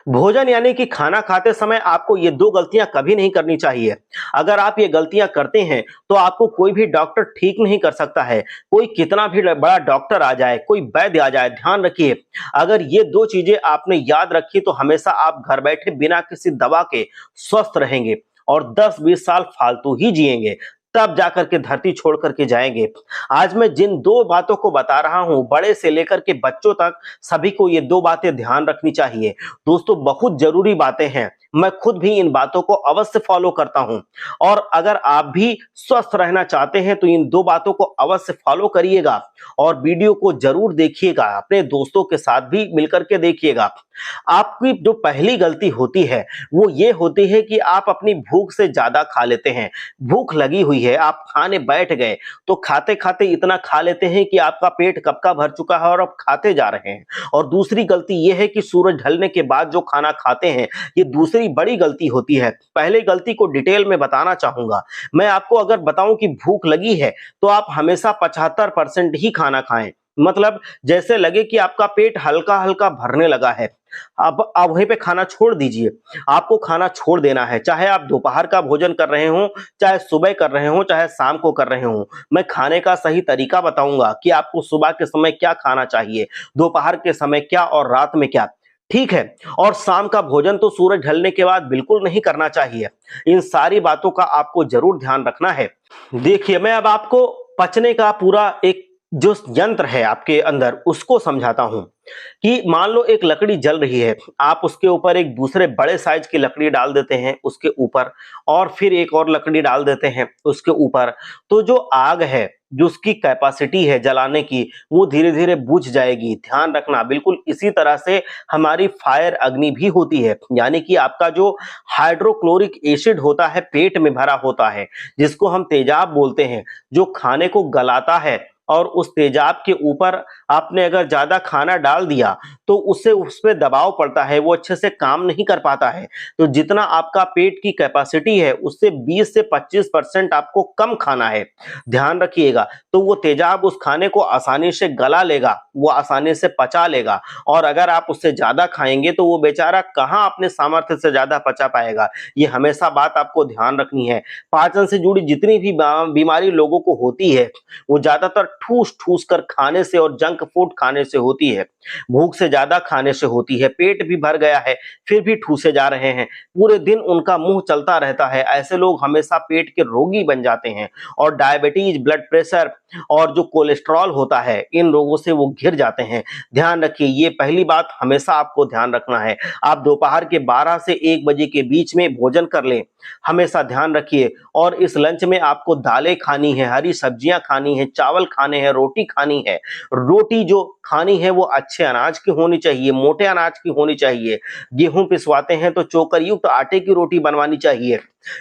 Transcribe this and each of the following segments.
भोजन यानी कि खाना खाते समय आपको ये 2 गलतियाँ कभी नहीं करनी चाहिए। अगर आप ये गलतियाँ करते हैं, तो आपको कोई भी डॉक्टर ठीक नहीं कर सकता है। कोई कितना भी बड़ा डॉक्टर आ जाए, कोई वैद्य आ जाए, ध्यान रखिए, अगर ये 2 चीज़ें आपने याद रखी तो हमेशा आप घर बैठे बिना किसी दवा के स्वस्थ रहेंगे और 10-20 साल फालतू ही जिएँगे। तब जाकर के धरती छोड़ कर के जाएँगे। आज मैं जिन 2 बातों को बता रहा हूँ, बड़े से लेकर के बच्चों तक सभी को ये 2 बातें ध्यान रखनी चाहिए। दोस्तों, बहुत ज़रूरी बातें हैं। मैं खुद भी इन बातों को अवश्य फ़ॉलो करता हूँ और अगर आप भी स्वस्थ रहना चाहते हैं तो इन 2 बातों को अवश्य फ़ॉलो करिएगा और वीडियो को ज़रूर देखिएगा, अपने दोस्तों के साथ भी मिलकर के देखिएगा। आपकी जो पहली गलती होती है, वो ये होती है कि आप अपनी भूख से ज़्यादा खा लेते हैं। भूख लगी हुई है, आप खाने बैठ गए, तो खाते-खाते इतना खा लेते हैं कि आपका पेट कब का भर चुका है और आप खाते जा रहे हैं। और दूसरी गलती ये है कि सूरज ढलने के बाद जो खाना खाते हैं, ये दूसरी बड़ी गलती होती है। पहले गलती को डिटेल में बताना चाहूँगा। मैं आपको अगर बताऊँ कि भूख लगी है, तो आप हमेशा 75% ही खाना खाएँ। मतलब जैसे लगे कि आपका पेट हल्का-हल्का भरने लगा है, अब आप वहीं पे खाना छोड़ दीजिए। आपको खाना छोड़ देना है, चाहे आप दोपहर का भोजन कर रहे हों, चाहे सुबह कर रहे हों, चाहे शाम को कर रहे हों। मैं खाने का सही तरीका बताऊँगा कि आपको सुबह के समय क्या खाना चाहिए, दोपहर के समय क्या और रात में क्या। ठीक है? और शाम का भोजन तो सूरज ढलने के बाद बिल्कुल नहीं करना चाहिए। इन सारी बातों का आपको ज़रूर ध्यान रखना है। देखिए, मैं अब आपको पचने का पूरा एक जो यंत्र है आपके अंदर, उसको समझाता हूँ। कि मान लो एक लकड़ी जल रही है, आप उसके ऊपर एक दूसरे बड़े साइज की लकड़ी डाल देते हैं उसके ऊपर और फिर एक और लकड़ी डाल देते हैं उसके ऊपर, तो जो आग है, जो उसकी कैपेसिटी है जलाने की, वो धीरे-धीरे बुझ जाएगी। ध्यान रखना, बिल्कुल इसी तरह से हमारी फायर अग्नि भी होती है, यानी कि आपका जो हाइड्रोक्लोरिक एसिड होता है, पेट में भरा होता है, जिसको हम तेजाब बोलते हैं, जो खाने को गलाता है और उस तेजाब के ऊपर आपने अगर ज़्यादा खाना डाल दिया, तो उससे उस पे दबाव पड़ता है, वो अच्छे से काम नहीं कर पाता है। तो जितना आपका पेट की कैपेसिटी है, उससे 20 से 25% आपको कम खाना है। ध्यान रखिएगा, तो वो तेजाब उस खाने को आसानी से गला लेगा, वो आसानी से पचा लेगा और अगर आप उससे ज़्यादा खाएँगे, तो वो बेचारा कहाँ अपने सामर्थ्य से ज़्यादा पचा पाएगा। ये हमेशा बात आपको ध्यान रखनी है। पाचन से जुड़ी जितनी भी बीमारी लोगों को होती है, वो ज़्यादातर ठूस-ठूस कर खाने से और जंक फूड खाने से होती है। भूख से ज़्यादा खाने से होती है, पेट भी भर गया है, फिर भी ठूसे जा रहे हैं। पूरे दिन उनका मुँह चलता रहता है। ऐसे लोग हमेशा पेट के रोगी बन जाते हैं और डायबिटीज़, ब्लड प्रेशर और जो कोलेस्ट्रॉल होता है, इन रोगों से वो घिर जाते हैं। ध्यान रखिए, ये पहली बात हमेशा आपको ध्यान रखना है। आप दोपहर के 12 से 1 बजे के बीच में भोजन कर लें, हमेशा ध्यान रखिए और इस लंच में आपको दालें खानी है, हरी सब्जियाँ खानी है, चावल खाने हैं, रोटी खानी है। रोटी जो खानी है वो अच्छे अनाज की होनी चाहिए, मोटे अनाज की होनी चाहिए। गेहूँ पिसवाते हैं तो चोकर युक्त आटे की रोटी बनवानी चाहिए।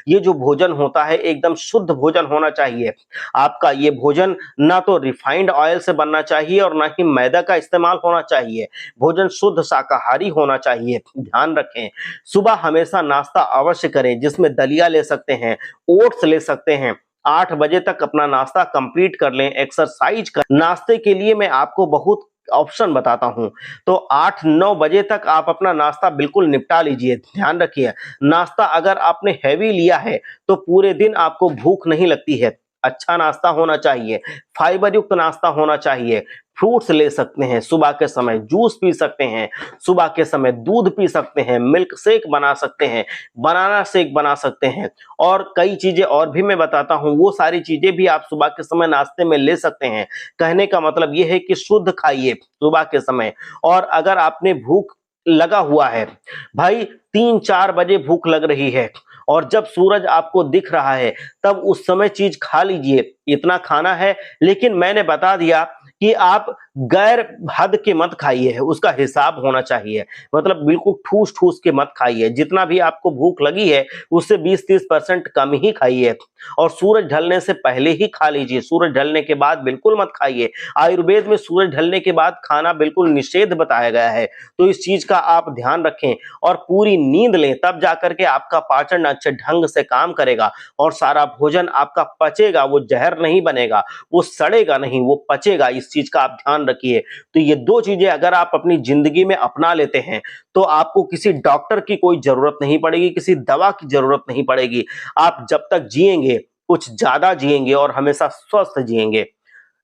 ये जो भोजन होता है एकदम शुद्ध भोजन होना चाहिए। आपका ये भोजन ना तो रिफाइंड ऑयल से बनना चाहिए और ना ही मैदा का इस्तेमाल होना चाहिए। भोजन शुद्ध शाकाहारी होना चाहिए। ध्यान रखें, सुबह हमेशा नाश्ता अवश्य करें जिसमें दलिया ले सकते हैं, ओट्स ले सकते हैं। 8 बजे तक अपना नाश्ता कंप्लीट कर लें, एक्सरसाइज कर नाश्ते के लिए मैं आपको बहुत ऑप्शन बताता हूँ। तो 8-9 बजे तक आप अपना नाश्ता बिल्कुल निपटा लीजिए। ध्यान रखिए, नाश्ता अगर आपने हैवी लिया है, तो पूरे दिन आपको भूख नहीं लगती है। अच्छा नाश्ता होना चाहिए, फाइबर युक्त नाश्ता होना चाहिए। फ्रूट्स ले सकते हैं, सुबह के समय जूस पी सकते हैं, सुबह के समय दूध पी सकते हैं, मिल्क शेक बना सकते हैं, बनाना शेक बना सकते हैं और कई चीज़ें और भी मैं बताता हूँ, वो सारी चीज़ें भी आप सुबह के समय नाश्ते में ले सकते हैं। कहने का मतलब ये है कि शुद्ध खाइए सुबह के समय और अगर आपने भूख लगा हुआ है, भाई 3-4 बजे भूख लग रही है और जब सूरज आपको दिख रहा है, तब उस समय चीज़ खा लीजिए। इतना खाना है, लेकिन मैंने बता दिया कि आप गैर हद के मत खाइए, उसका हिसाब होना चाहिए। मतलब बिल्कुल ठूस-ठूस के मत खाइए। जितना भी आपको भूख लगी है, उससे 20-30% कम ही खाइए और सूरज ढलने से पहले ही खा लीजिए। सूरज ढलने के बाद बिल्कुल मत खाइए। आयुर्वेद में सूरज ढलने के बाद खाना बिल्कुल निषेध बताया गया है। तो इस चीज़ का आप ध्यान रखें और पूरी नींद लें, तब जाकर के आपका पाचन अच्छे ढंग से काम करेगा और सारा भोजन आपका पचेगा। वो जहर नहीं बनेगा, वो सड़ेगा नहीं, वो पचेगा। इस चीज़ का आप ध्यान रखिए। तो ये 2 चीजें अगर आप अपनी जिंदगी में अपना लेते हैं तो आपको किसी डॉक्टर की कोई जरूरत नहीं पड़ेगी, किसी दवा की जरूरत नहीं पड़ेगी। आप जब तक जिएंगे कुछ ज्यादा जिएंगे और हमेशा स्वस्थ जिएंगे।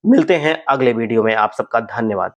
मिलते हैं अगले वीडियो में। आप सबका धन्यवाद।